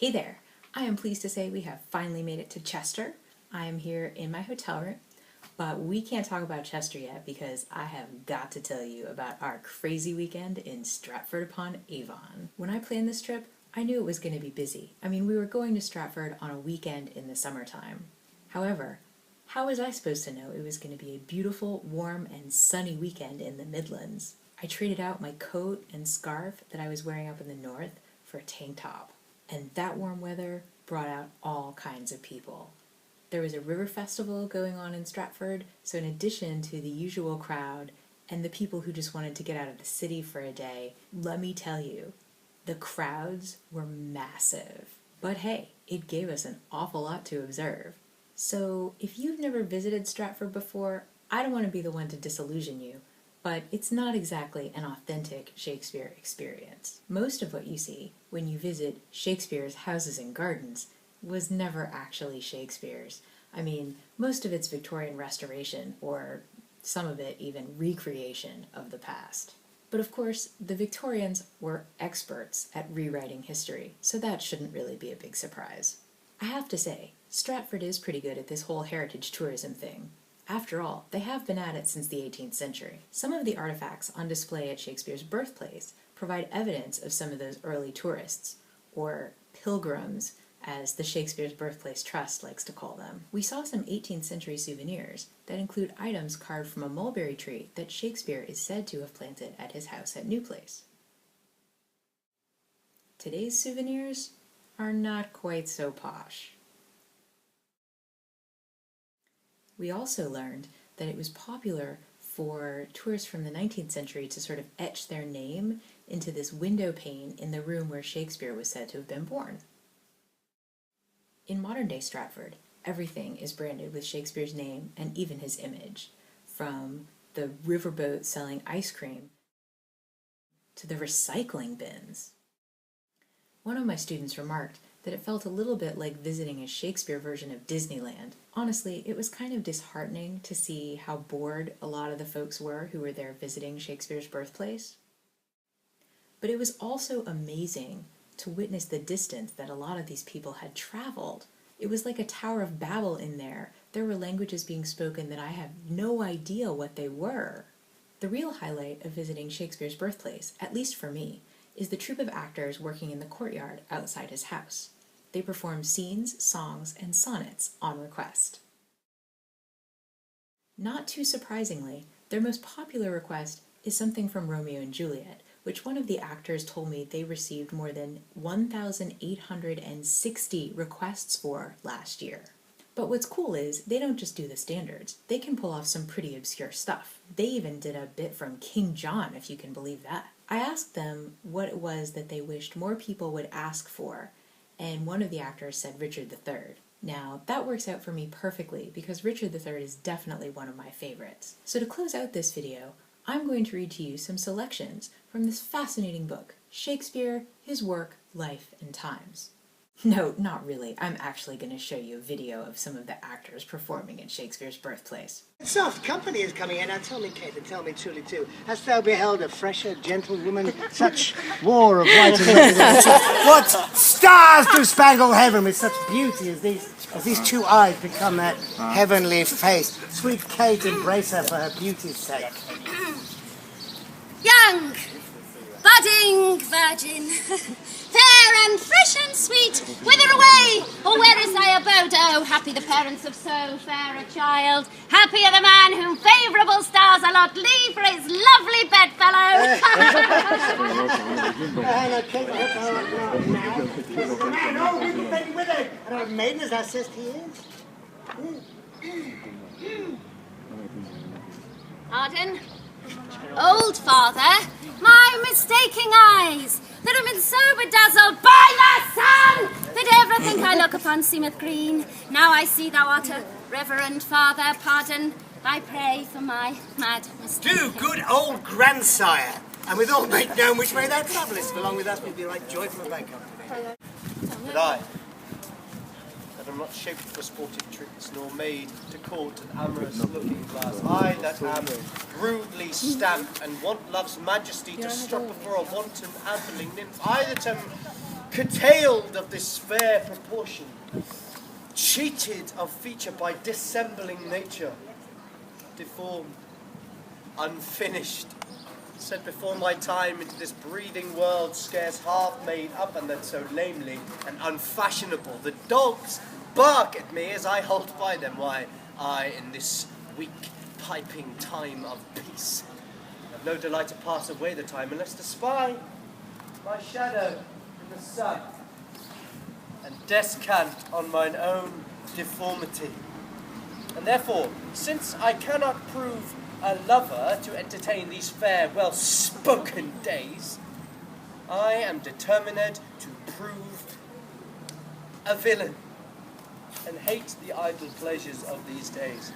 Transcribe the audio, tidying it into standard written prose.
Hey there! I am pleased to say we have finally made it to Chester. I am here in my hotel room, but we can't talk about Chester yet because I have got to tell you about our crazy weekend in Stratford-upon-Avon. When I planned this trip, I knew it was going to be busy. I mean, we were going to Stratford on a weekend in the summertime. However, how was I supposed to know it was going to be a beautiful, warm, and sunny weekend in the Midlands? I traded out my coat and scarf that I was wearing up in the north for a tank top. And that warm weather brought out all kinds of people. There was a river festival going on in Stratford, so in addition to the usual crowd and the people who just wanted to get out of the city for a day, let me tell you, the crowds were massive. But hey, it gave us an awful lot to observe. So if you've never visited Stratford before, I don't want to be the one to disillusion you, but it's not exactly an authentic Shakespeare experience. Most of what you see when you visit Shakespeare's houses and gardens was never actually Shakespeare's. I mean, most of it's Victorian restoration, or some of it even recreation of the past. But of course, the Victorians were experts at rewriting history, so that shouldn't really be a big surprise. I have to say, Stratford is pretty good at this whole heritage tourism thing. After all, they have been at it since the 18th century. Some of the artifacts on display at Shakespeare's Birthplace provide evidence of some of those early tourists, or pilgrims, as the Shakespeare's Birthplace Trust likes to call them. We saw some 18th century souvenirs that include items carved from a mulberry tree that Shakespeare is said to have planted at his house at New Place. Today's souvenirs are not quite so posh. We also learned that it was popular for tourists from the 19th century to sort of etch their name into this window pane in the room where Shakespeare was said to have been born. In modern-day Stratford, everything is branded with Shakespeare's name and even his image, from the riverboat selling ice cream to the recycling bins. One of my students remarked that it felt a little bit like visiting a Shakespeare version of Disneyland. Honestly, it was kind of disheartening to see how bored a lot of the folks were who were there visiting Shakespeare's birthplace. But it was also amazing to witness the distance that a lot of these people had traveled. It was like a Tower of Babel in there. There were languages being spoken that I have no idea what they were. The real highlight of visiting Shakespeare's birthplace, at least for me, is the troupe of actors working in the courtyard outside his house. They perform scenes, songs, and sonnets on request. Not too surprisingly, their most popular request is something from Romeo and Juliet, which one of the actors told me they received more than 1,860 requests for last year. But what's cool is they don't just do the standards. They can pull off some pretty obscure stuff. They even did a bit from King John, if you can believe that. I asked them what it was that they wished more people would ask for, and one of the actors said Richard III. Now, that works out for me perfectly because Richard III is definitely one of my favorites. So to close out this video, I'm going to read to you some selections from this fascinating book, Shakespeare, His Work, Life, and Times. No, not really. I'm actually going to show you a video of some of the actors performing at Shakespeare's Birthplace. Soft company is coming in. Now tell me, Kate, and tell me truly too, hast thou beheld a fresher gentlewoman, such war of white and red? What stars do spangle heaven with such beauty as these two eyes become that heavenly face? Sweet Kate, embrace her for her beauty's sake. Young, budding virgin, fair and fresh and sweet, whither away, or where is thy abode? Oh, happy the parents of so fair a child, happy are the man whom favourable stars allot leave for his lovely bedfellow. Man, oh, we've been with her, and our maiden, as thou sayest he is. Pardon? Old father, my mistaking eyes, that have been so bedazzled by the sun, that everything I look upon seemeth green. Now I see thou art a reverend father. Pardon, I pray for my mad mistake. Do, good old grandsire, and with all make known which way thou travellest, along with us will be right joyful of thy company. But I, that am not shaped for sportive tricks, nor made to court an amorous looking glass. I that am rudely stamped, and want love's majesty to strut before a wanton ambling nymph. I that am curtailed of this fair proportion, cheated of feature by dissembling nature, deformed, unfinished, sent before my time into this breathing world, scarce half made up, and that so lamely and unfashionable. The dogs bark at me as I hold by them. Why, I, in this weak, piping time of peace, have no delight to pass away the time, unless to spy my shadow in the sun, and descant on mine own deformity. And therefore, since I cannot prove a lover to entertain these fair, well-spoken days, I am determined to prove a villain, and hate the idle pleasures of these days.